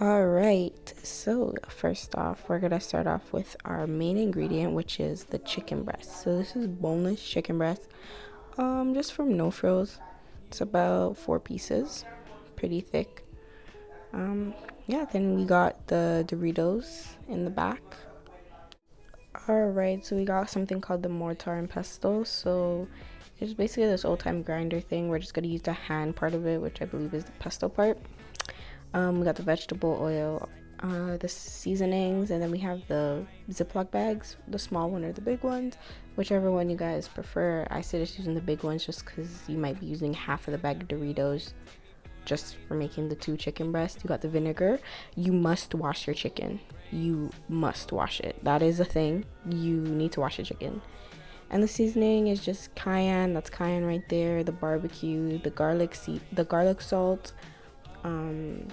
All right, so first off, we're gonna start off with our main ingredient, which is the chicken breast. So this is boneless chicken breast, just from No Frills. It's about 4 pieces, pretty thick. Um, yeah, then we got the Doritos in the back. All right, so we got something called the mortar and pestle. So it's basically this old time grinder thing. We're just gonna use the hand part of it, which I believe is the pesto part. We got the vegetable oil, the seasonings, and then we have the Ziploc bags, the small one or the big ones, whichever one you guys prefer. I suggest using the big ones just because you might be using half of the bag of Doritos just for making the 2 chicken breasts. You got the vinegar. You must wash your chicken. You must wash it. That is a thing. You need to wash your chicken. And the seasoning is just cayenne. That's cayenne right there. The barbecue, the garlic salt, um,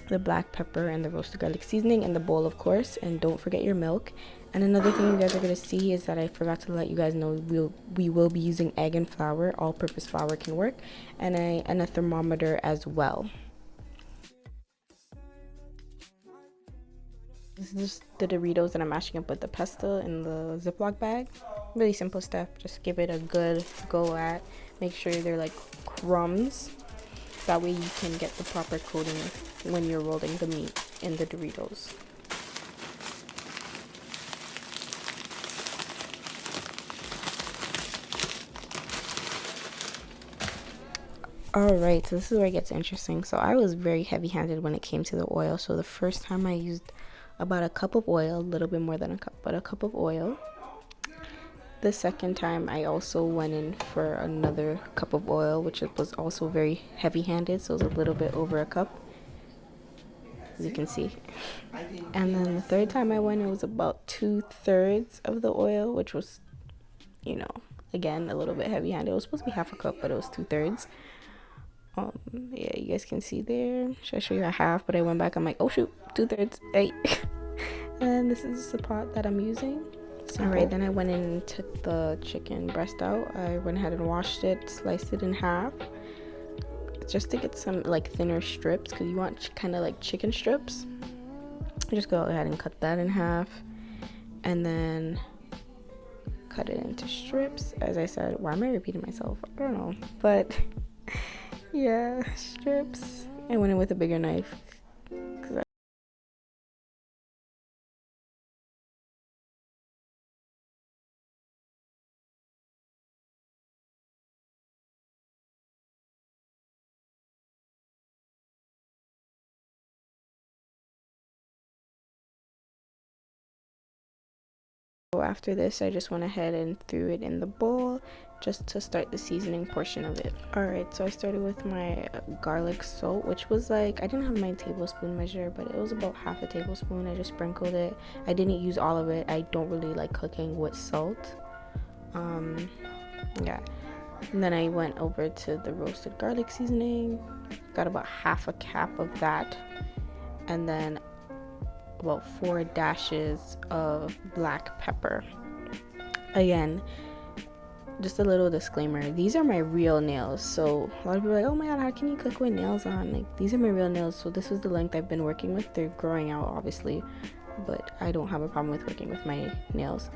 the black pepper, and the roasted garlic seasoning in the bowl, of course. And don't forget your milk. And another thing you guys are gonna see is that I forgot to let you guys know we will be using egg and flour. All-purpose flour can work, and a thermometer as well. This is just the Doritos that I'm mashing up with the pesto in the Ziploc bag. Really simple step. Just give it a good go at. Make sure they're like crumbs. That way you can get the proper coating when you're rolling the meat in the Doritos. Alright, so this is where it gets interesting. So I was very heavy-handed when it came to the oil. So the first time I used about a cup of oil, a little bit more than a cup, but a cup of oil. The second time I also went in for another cup of oil, which was also very heavy-handed, so it was a little bit over a cup, as you can see. And then the third time I went, it was about 2/3 of the oil, which was, again, a little bit heavy-handed. It was supposed to be half a cup, but it was 2/3. Yeah, you guys can see there. Should I show you a half? But I went back, I'm like, oh shoot, 2/3, hey. And this is the pot that I'm using. Alright, then I went in and took the chicken breast out. I went ahead and washed it, sliced it in half, just to get some like thinner strips, because you want kind of like chicken strips. Just go ahead and cut that in half, and then cut it into strips. As I said, why am I repeating myself? I don't know, but yeah, strips. I went in with a bigger knife. So after this, I just went ahead and threw it in the bowl just to start the seasoning portion of it. Alright, so I started with my garlic salt, which was like, I didn't have my tablespoon measure, but it was about half a tablespoon. I just sprinkled it. I didn't use all of it. I don't really like cooking with salt. Yeah. And then I went over to the roasted garlic seasoning, got about half a cap of that, and then about 4 dashes of black pepper. Again, just a little disclaimer, these are my real nails. So a lot of people are like, oh my god, how can you cook with nails on? Like, these are my real nails. So this is the length I've been working with. They're growing out obviously, but I don't have a problem with working with my nails.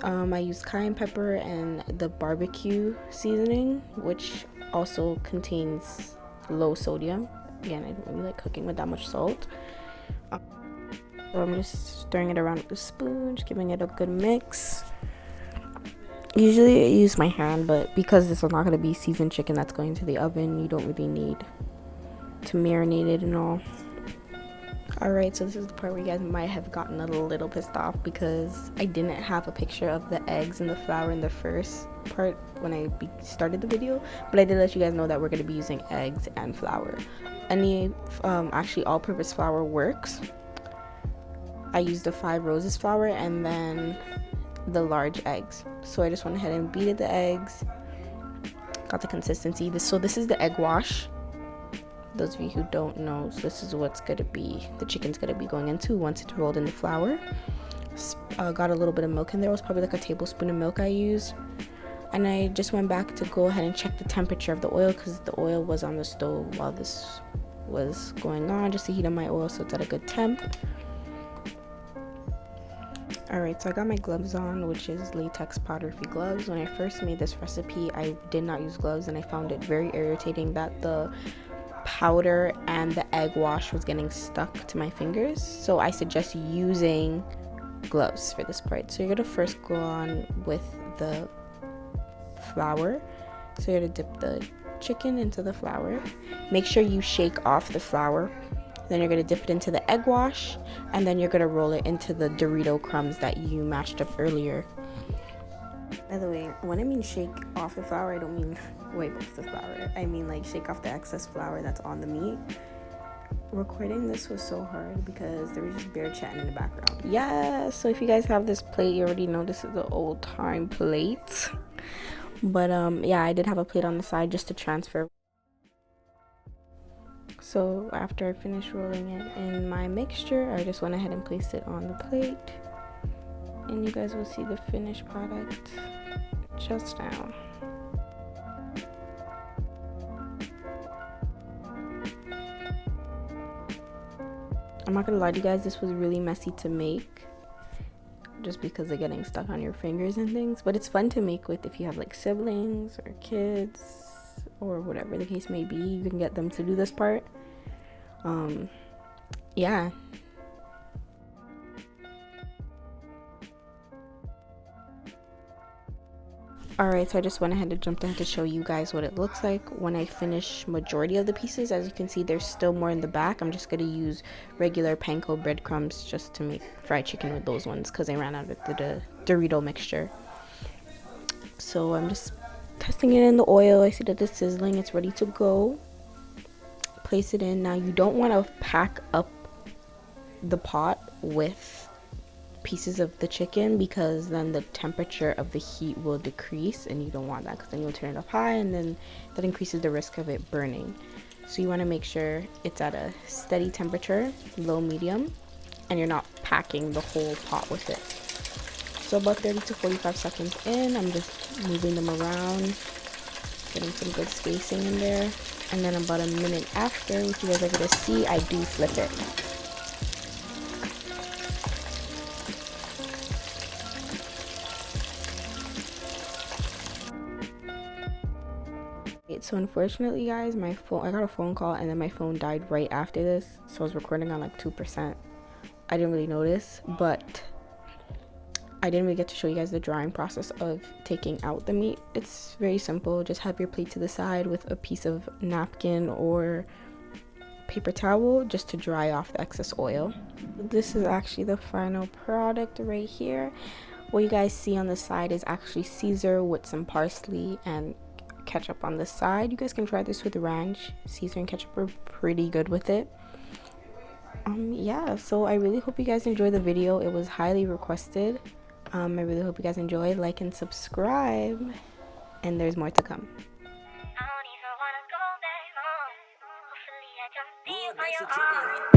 I used cayenne pepper and the barbecue seasoning, which also contains low sodium. Again, I don't really like cooking with that much salt. So I'm just stirring it around with a spoon, just giving it a good mix. Usually I use my hand, but because this is not going to be seasoned chicken that's going to the oven, you don't really need to marinate it and all. Alright, so this is the part where you guys might have gotten a little pissed off because I didn't have a picture of the eggs and the flour in the first part when I started the video, but I did let you guys know that we're going to be using eggs and flour. Actually all-purpose flour works. I used the 5 Roses flour and then the large eggs. So I just went ahead and beat the eggs, got the consistency. So this is the egg wash. Those of you who don't know, so this is what's gonna be, the chicken's gonna be going into once it's rolled in the flour. Got a little bit of milk in there. It was probably like a tablespoon of milk I used. And I just went back to go ahead and check the temperature of the oil because the oil was on the stove while this was going on, just to heat up my oil so it's at a good temp. Alright, so I got my gloves on, which is latex powder-free gloves. When I first made this recipe, I did not use gloves, and I found it very irritating that the powder and the egg wash was getting stuck to my fingers. So I suggest using gloves for this part. So you're gonna first go on with the flour. So you're gonna dip the chicken into the flour. Make sure you shake off the flour. Then you're gonna dip it into the egg wash, and then you're gonna roll it into the Dorito crumbs that you mashed up earlier. By the way, when I mean shake off the flour, I don't mean wipe off the flour. I mean like shake off the excess flour that's on the meat. Recording this was so hard because there was just bear chatting in the background. Yeah, so if you guys have this plate, you already know this is the old time plate. But yeah, I did have a plate on the side just to transfer. So after I finished rolling it in my mixture, I just went ahead and placed it on the plate, and you guys will see the finished product just now. I'm not gonna lie to you guys, this was really messy to make just because of getting stuck on your fingers and things, but it's fun to make with if you have like siblings or kids or whatever the case may be. You can get them to do this part. Yeah. Alright, so I just went ahead and jumped in to show you guys what it looks like when I finish majority of the pieces. As you can see, there's still more in the back. I'm just going to use regular panko breadcrumbs just to make fried chicken with those ones because I ran out of the Dorito mixture. So I'm just testing it in the oil. I see that it's sizzling. It's ready to go. Place it in. Now you don't want to pack up the pot with pieces of the chicken because then the temperature of the heat will decrease, and you don't want that because then you'll turn it up high and then that increases the risk of it burning. So you want to make sure it's at a steady temperature, low medium, and you're not packing the whole pot with it. So about 30 to 45 seconds in, I'm just moving them around, getting some good spacing in there, and then about a minute after, which you guys are going to see, I do flip it. So unfortunately guys, I got a phone call and then my phone died right after this, so I was recording on like 2%. I didn't really notice, but I didn't really get to show you guys the drying process of taking out the meat. It's very simple. Just have your plate to the side with a piece of napkin or paper towel just to dry off the excess oil. This is actually the final product right here. What you guys see on the side is actually Caesar with some parsley and ketchup on the side. You guys can try this with ranch. Caesar and ketchup are pretty good with it. Yeah, so I really hope you guys enjoyed the video. It was highly requested. I really hope you guys enjoyed. Like and subscribe, and there's more to come. Trip